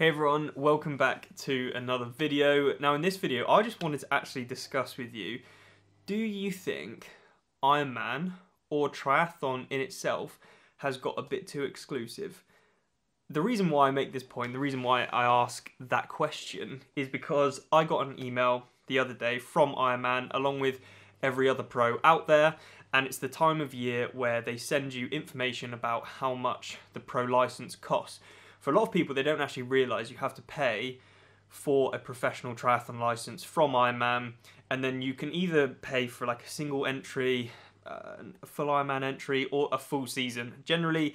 Hey everyone, welcome back to another video. Now in this video, I just wanted to actually discuss with you, do you think Ironman or triathlon in itself has got a bit too exclusive? The reason why I make this point, the reason why I ask that question is because I got an email the other day from Ironman along with every other pro out there, and it's the time of year where they send you information about how much the pro license costs. For a lot of people, they don't actually realise you have to pay for a professional triathlon license from Ironman, and then you can either pay for like a single entry, a full Ironman entry, or a full season. Generally,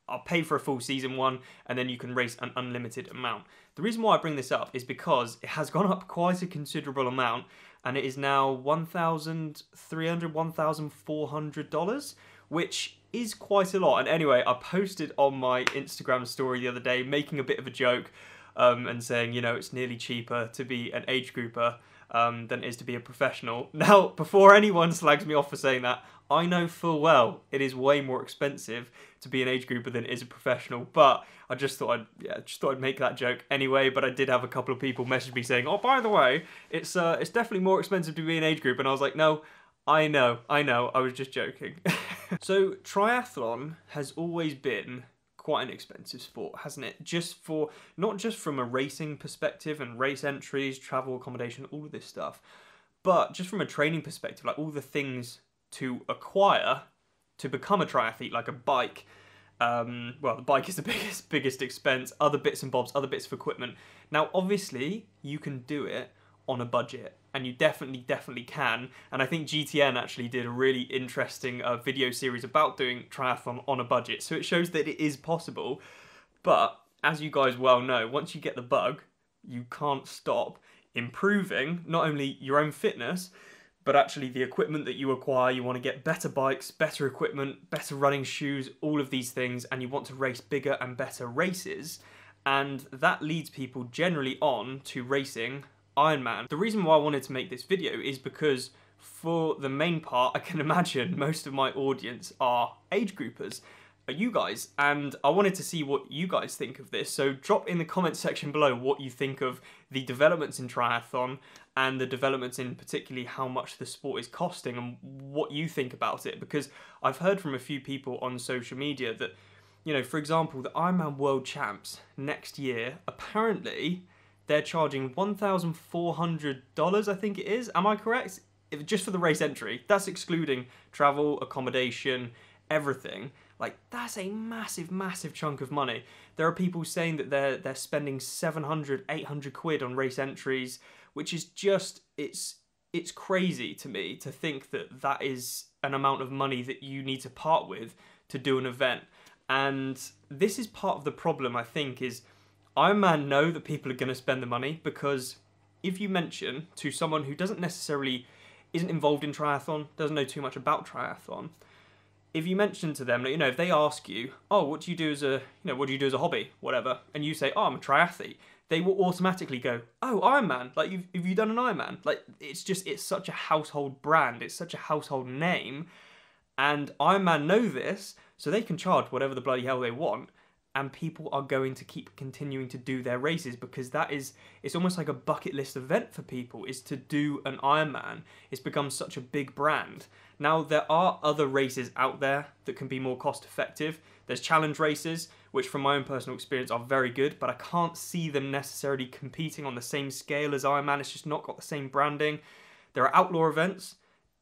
I'll pay for a full season one, and then you can race an unlimited amount. The reason why I bring this up is because it has gone up quite a considerable amount, and it is now $1,300, $1,400, which is quite a lot. And anyway, I posted on my Instagram story the other day making a bit of a joke and saying, you know, it's nearly cheaper to be an age grouper than it is to be a professional. Now, before anyone slags me off for saying that, I know full well it is way more expensive to be an age grouper than it is a professional, but I just thought I'd make that joke anyway. But I did have a couple of people message me saying, oh, by the way, it's definitely more expensive to be an age group, and I was like, no, I know, I was just joking. So triathlon has always been quite an expensive sport, hasn't it? Not just from a racing perspective and race entries, travel, accommodation, all of this stuff, but just from a training perspective, like all the things to acquire to become a triathlete, like a bike. Well, the bike is the biggest expense, other bits and bobs, other bits of equipment. Now, obviously, you can do it on a budget, and you definitely can. And I think GTN actually did a really interesting video series about doing triathlon on a budget. So it shows that it is possible. But as you guys well know, once you get the bug, you can't stop improving not only your own fitness, but actually the equipment that you acquire. You want to get better bikes, better equipment, better running shoes, all of these things, and you want to race bigger and better races. And that leads people generally on to racing Ironman. The reason why I wanted to make this video is because for the main part, I can imagine most of my audience are age groupers, are you guys, and I wanted to see what you guys think of this. So drop in the comment section below what you think of the developments in triathlon and the developments in particularly how much the sport is costing and what you think about it, because I've heard from a few people on social media that, you know, for example, the Ironman World Champs next year, apparently they're charging $1,400, I think it is. Am I correct? Just for the race entry. That's excluding travel, accommodation, everything. Like, that's a massive chunk of money. There are people saying that they're spending 700, 800 quid on race entries, which is just, it's crazy to me to think that that is an amount of money that you need to part with to do an event. And this is part of the problem, I think, is Ironman know that people are going to spend the money, because if you mention to someone who isn't involved in triathlon, doesn't know too much about triathlon, if you mention to them, you know, if they ask you, oh, what do you do as a hobby, whatever, and you say, oh, I'm a triathlete, they will automatically go, oh, Ironman, like, have you done an Ironman? Like, it's such a household brand, it's such a household name, and Ironman know this, so they can charge whatever the bloody hell they want. And people are going to keep continuing to do their races, because it's almost like a bucket list event for people, is to do an Ironman. It's become such a big brand. Now, there are other races out there that can be more cost effective. There's challenge races, which from my own personal experience are very good, but I can't see them necessarily competing on the same scale as Ironman. It's just not got the same branding. There are outlaw events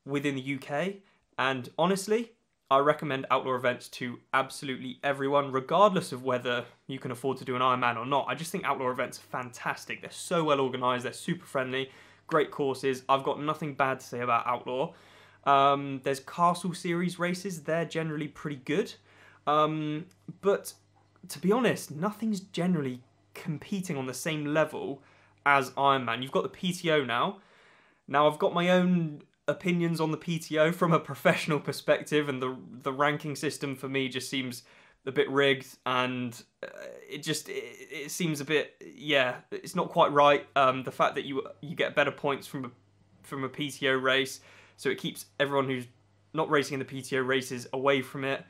within the UK, and honestly, I recommend outlaw events to absolutely everyone, regardless of whether you can afford to do an Ironman or not. I just think outlaw events are fantastic. They're so well organised, they're super friendly, great courses. I've got nothing bad to say about outlaw. There's Castle Series races, they're generally pretty good. But to be honest, nothing's generally competing on the same level as Ironman. You've got the PTO now. Now, I've got my own opinions on the PTO from a professional perspective, and the ranking system for me just seems a bit rigged, and it seems a bit, yeah, it's not quite right. The fact that you get better points from a PTO race, so it keeps everyone who's not racing in the PTO races away from it,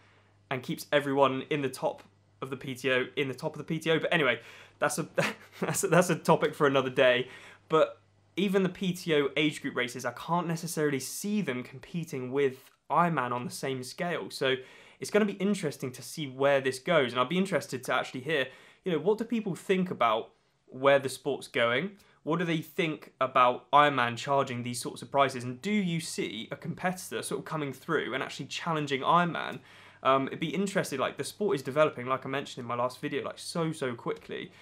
and keeps everyone in the top of the PTO in the top of the PTO. But anyway, that's a topic for another day. But even the PTO age group races, I can't necessarily see them competing with Ironman on the same scale. So it's going to be interesting to see where this goes, and I'd be interested to actually hear, what do people think about where the sport's going? What do they think about Ironman charging these sorts of prices? And do you see a competitor sort of coming through and actually challenging Ironman? It'd be interesting, like the sport is developing, like I mentioned in my last video, like so quickly.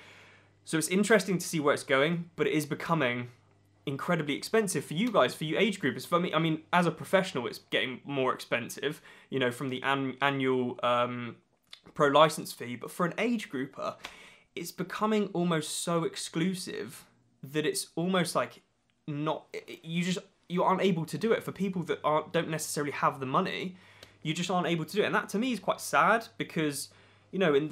So it's interesting to see where it's going, but it is becoming incredibly expensive for you guys, for you age groupers. For me, I mean, as a professional, it's getting more expensive, from the annual pro license fee. But for an age grouper, it's becoming almost so exclusive that it's almost like you aren't able to do it. For people that don't necessarily have the money, you just aren't able to do it. And that to me is quite sad, because in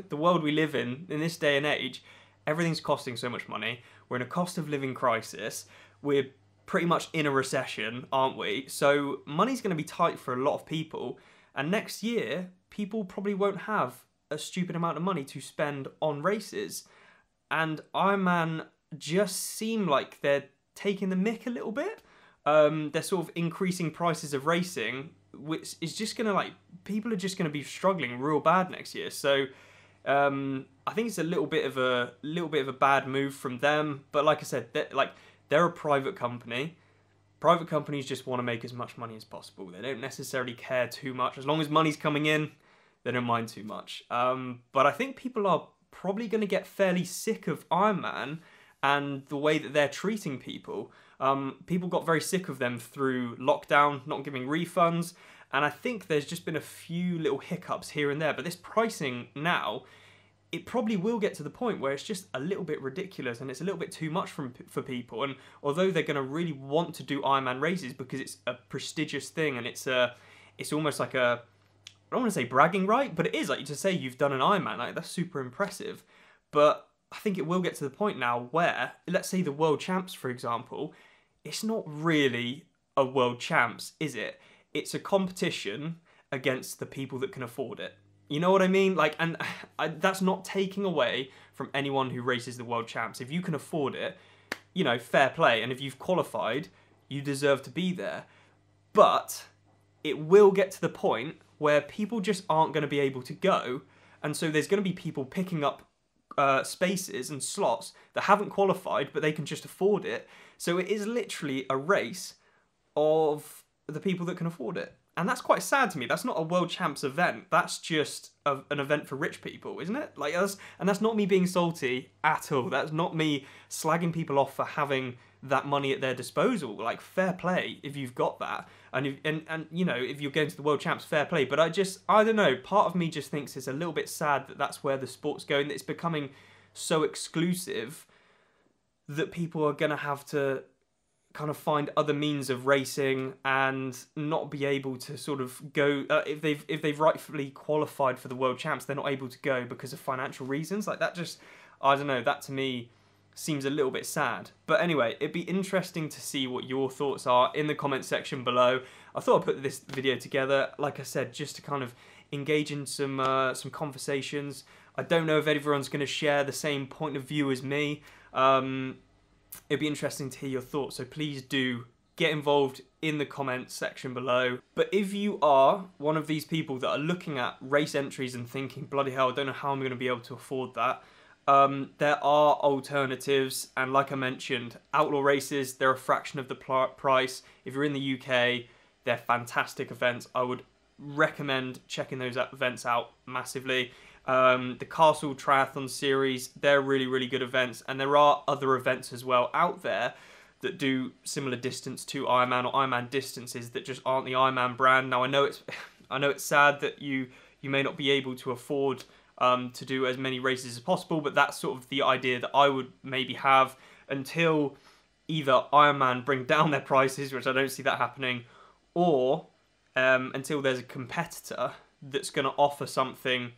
the world we live in this day and age, everything's costing so much money. We're in a cost of living crisis. We're pretty much in a recession, aren't we? So money's going to be tight for a lot of people, and next year people probably won't have a stupid amount of money to spend on races. And Ironman just seem like they're taking the mick a little bit. They're sort of increasing prices of racing, which is just gonna, people are just gonna be struggling real bad next year. So I think it's a little bit of a bad move from them. But like I said, they're a private company. Private companies just want to make as much money as possible. They don't necessarily care too much. As long as money's coming in, they don't mind too much. But I think people are probably going to get fairly sick of Ironman and the way that they're treating people. People got very sick of them through lockdown, not giving refunds, and I think there's just been a few little hiccups here and there. But this pricing now, it probably will get to the point where it's just a little bit ridiculous and it's a little bit too much for people. And although they're going to really want to do Ironman races because it's a prestigious thing and it's almost like I don't want to say bragging right, but it is, like, to say you've done an Ironman, like, that's super impressive. But I think it will get to the point now where, let's say the world champs, for example, it's not really a world champs, is it? It's a competition against the people that can afford it. You know what I mean? That's not taking away from anyone who races the world champs. If you can afford it, fair play. And if you've qualified, you deserve to be there. But it will get to the point where people just aren't going to be able to go. And so there's going to be people picking up spaces and slots that haven't qualified, but they can just afford it. So it is literally a race of the people that can afford it. And that's quite sad to me. That's not a world champs event. That's just an event for rich people, isn't it? That's not me being salty at all. That's not me slagging people off for having that money at their disposal. Like, fair play if you've got that. And if you're going to the world champs, fair play. But I don't know. Part of me just thinks it's a little bit sad that that's where the sport's going. That it's becoming so exclusive that people are going to have to kind of find other means of racing and not be able to sort of go if they've rightfully qualified for the world champs, they're not able to go because of financial reasons. Like, that just, I don't know, that to me seems a little bit sad. But anyway, it'd be interesting to see what your thoughts are in the comment section below. I thought I'd put this video together, like I said, just to kind of engage in some conversations. I don't know if everyone's going to share the same point of view as me. It'd be interesting to hear your thoughts, so please do get involved in the comments section below. But if you are one of these people that are looking at race entries and thinking, bloody hell, I don't know how I'm going to be able to afford that, there are alternatives. And like I mentioned, outlaw races, they're a fraction of the price. If you're in the UK, they're fantastic events. I would recommend checking those events out massively. The Castle Triathlon series, they're really, really good events. And there are other events as well out there that do similar distance to Ironman or Ironman distances that just aren't the Ironman brand. Now, I know it's sad that you may not be able to afford to do as many races as possible, but that's sort of the idea that I would maybe have until either Ironman bring down their prices, which I don't see that happening, or until there's a competitor that's going to offer something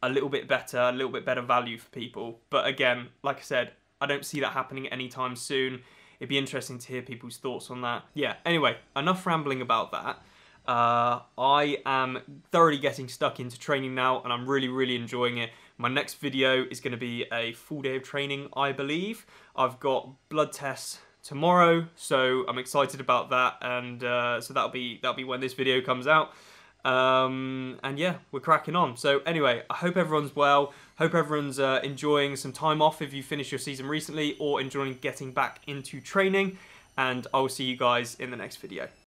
a little bit better value for people. But again, like I said, I don't see that happening anytime soon. It'd be interesting to hear people's thoughts on that. Yeah, anyway, enough rambling about that. I am thoroughly getting stuck into training now, and I'm really enjoying it. My next video is going to be a full day of training, I believe. I've got blood tests tomorrow, so I'm excited about that, and so that'll be when this video comes out. And yeah, we're cracking on. So anyway, I hope everyone's well. Hope everyone's enjoying some time off if you finished your season recently, or enjoying getting back into training. And I will see you guys in the next video.